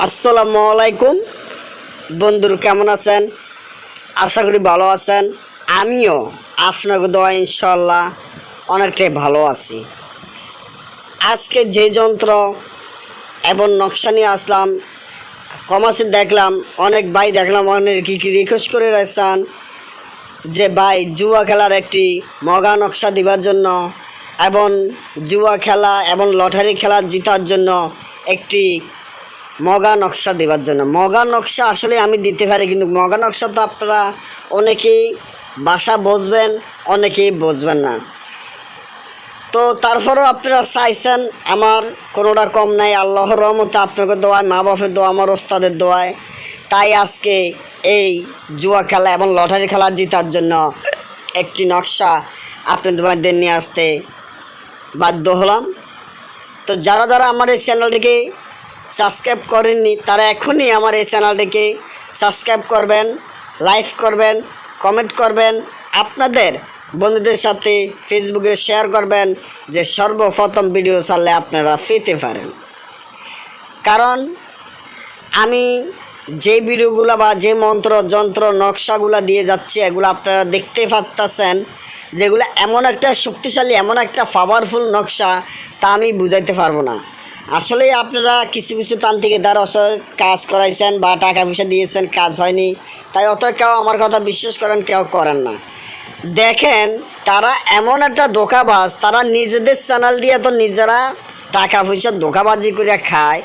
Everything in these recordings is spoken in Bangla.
আসসালামু আলাইকুম বন্ধুরা, কেমন আছেন? আশা করি ভালো আছেন। আমিও আপনাকে দোয়া ইনশাল্লাহ অনেকটাই ভালো আছি। আজকে যে যন্ত্র এবং নকশা নিয়ে আসলাম, কমার্সে দেখলাম অনেক ভাই দেখলাম অনেক কি রিকোয়েস্ট করে রাখছেন যে ভাই জুয়া খেলার একটি মগা নকশা দিবার জন্য এবং জুয়া খেলা এবং লটারি খেলা জেতার জন্য একটি মগা নকশা দেওয়ার জন্য। মগা নকশা আসলে আমি দিতে পারি, কিন্তু মগা নকশা তো আপনারা অনেকেই ভাষা বুঝবেন, অনেকেই বুঝবেন না। তো তারপরেও আপনারা চাইছেন, আমার কোনোটা কম নাই, আল্লাহর রহমতে আপনাকে দোয়ায়, মা বাপের দোয়া, আমার ওস্তাদের দোয়ায়। তাই আজকে এই জুয়া খেলা এবং লটারি খেলা জেতার জন্য একটি নকশা আপনাদের নিয়ে আসতে বাধ্য হলাম। তো যারা যারা আমার এই চ্যানেলটিকে সাবস্ক্রাইব করেননি তারা এখনই আমার এই চ্যানেলটিকে সাবস্ক্রাইব করবেন, লাইক করবেন, কমেন্ট করবেন, আপনাদের বন্ধুদের সাথে ফেসবুকে শেয়ার করবেন, যে সর্বপ্রথম ভিডিও ছাড়লে আপনারা পেতে পারেন। কারণ আমি যে ভিডিওগুলো বা যে মন্ত্র যন্ত্র নকশাগুলো দিয়ে যাচ্ছি, এগুলো আপনারা দেখতে পাচ্ছেন যেগুলো এমন একটা শক্তিশালী, এমন একটা পাওয়ারফুল নকশা, তা আমি বুঝাইতে পারবো না। আসলে আপনারা কিছু কিছু তান্ত্রিকের দ্বারা কাজ করাইছেন বা টাকা পয়সা দিয়েছেন, কাজ হয়নি, তাই অত কেউ আমার কথা বিশ্বাস করেন, কেউ করেন না। দেখেন, তারা এমন একটা ধোঁকাবাজ, তারা নিজেদের চ্যানেল দিয়ে তো নিজেরা টাকা পয়সা ধোঁকাবাজি করে খায়।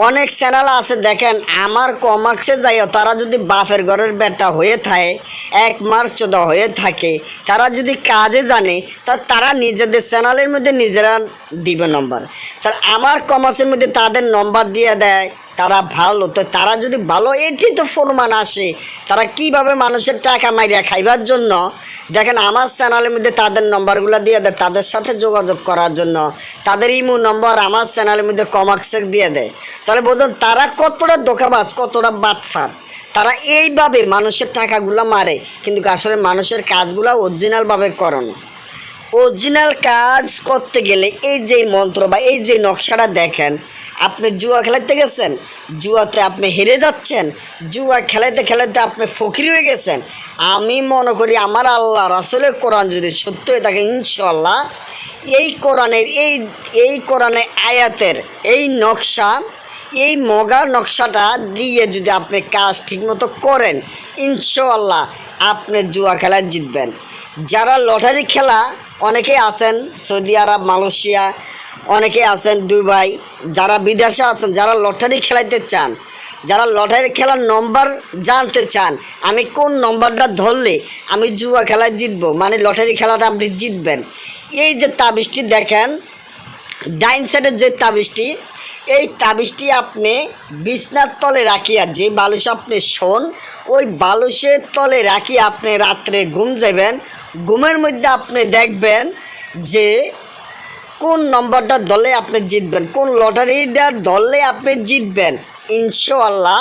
অনেক চ্যানেল আছে দেখেন, আমার কমার্সে যাইও তারা যদি বাপের ঘরের বেটা হয়ে থাকে, এক মাস চোদা হয়ে থাকে, তারা যদি কাজে জানে, তারা নিজেদের চ্যানেলের মধ্যে নিজেরা দিবে নম্বর। তার আমার কমার্সের মধ্যে তাদের নম্বর দিয়ে দেয়, তারা ভালো। তো তারা যদি ভালো, এটি তো প্রমাণ আসে তারা কিভাবে মানুষের টাকা মাইরা খাইবার জন্য। দেখেন, আমার চ্যানেলের মধ্যে তাদের নম্বরগুলো দিয়ে দেয়, তাদের সাথে যোগাযোগ করার জন্য তাদের ইমো নম্বর আমার চ্যানেলের মধ্যে কমার্সে দিয়ে দেয়। তাহলে বলুন, তারা কতটা ধোঁকাবাজ, কতটা বাটফার। তারা এইভাবে মানুষের টাকাগুলো মারে, কিন্তু আসলে মানুষের কাজগুলো অরিজিনালভাবে করানো। অরিজিনাল কাজ করতে গেলে এই যে মন্ত্র বা এই যে নকশাটা দেখেন, আপনি জুয়া খেলাতে গেছেন, জুয়াতে আপনি হেরে যাচ্ছেন, জুয়া খেলাতে খেলাতে আপনি ফকির হয়ে গেছেন। আমি মনে করি আমার আল্লাহ রাসূলের কোরআন যদি সত্য হয়ে থাকে, ইনশাল্লাহ এই কোরআনের এই কোরআনের আয়াতের এই নকশা, এই মগা নকশাটা দিয়ে যদি আপনি কাজ ঠিকমতো করেন, ইনশাল্লাহ আপনি জুয়া খেলায় জিতবেন। যারা লটারি খেলা, অনেকেই আছেন সৌদি আরব, মালয়েশিয়া, অনেকে আছেন দুবাই, যারা বিদেশে আছেন, যারা লটারি খেলাইতে চান, যারা লটারি খেলার নম্বর জানতে চান, আমি কোন নম্বরটা ধরলে আমি জুয়া খেলায় জিতবো, মানে লটারি খেলাটা আপনি জিতবেন। এই যে তাবিজটি দেখেন, ডাইন সাইডের যে তাবিজটি, এই তাবিজটি আপনি বিছনার তলে রাখিয়া, যে বালুস আপনি শোন, ওই বালুসের তলে রাখিয়া আপনি রাত্রে ঘুম যাবেন। ঘুমের মধ্যে আপনি দেখবেন যে কোন নম্বরটা ধরলে আপনি জিতবেন, কোন লটারিটা ধরলে আপনি জিতবেন। ইনশাআল্লাহ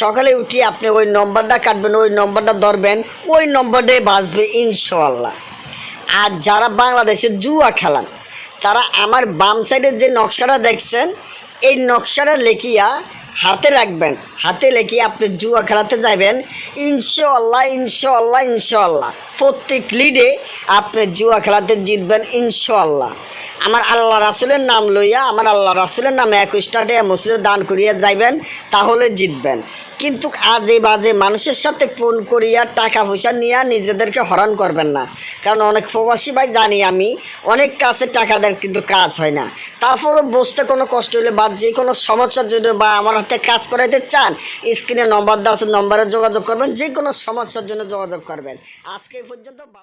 সকালে উঠে আপনি ওই নম্বরটা কাটবেন, ওই নম্বরটা ধরবেন, ওই নম্বরটাই বাঁচবে ইনশাআল্লাহ। আর যারা বাংলাদেশে জুয়া খেলান, তারা আমার বাম সাইডের যে নকশাটা দেখছেন, এই নকশাটা লেখিয়া হাতে রাখবেন। হাতে লেখিয়ে আপনি জুয়া খেলাতে যাবেন, ইনশাআল্লাহ ইনশাআল্লাহ ইনশাআল্লাহ প্রত্যেক লিডে আপনি জুয়া খেলাতে জিতবেন ইনশাআল্লাহ। আমার আল্লাহ রাসূলের নাম লইয়া, আমার আল্লাহ রাসূলের নামে 21টা টাকা মসজিদে দান করিয়া যাইবেন, তাহলে জিতবেন। কিন্তু আজে বাজে মানুষের সাথে ফোন করিয়া টাকা পয়সা নিয়ে নিজেদেরকে হরণ করবেন না। কারণ অনেক প্রবাসী ভাই জানি আমি, অনেক কাছে টাকা দেন কিন্তু কাজ হয় না। তারপরও বসতে কোনো কষ্ট হলে বা যে কোনো সমস্যার জন্য বা আমার হাতে কাজ করাইতে চান, স্ক্রিনে নম্বর দেওয়া আছে, নম্বরে যোগাযোগ করবেন, যে কোনো সমস্যার জন্য যোগাযোগ করবেন। আজকে এই পর্যন্ত ভালো।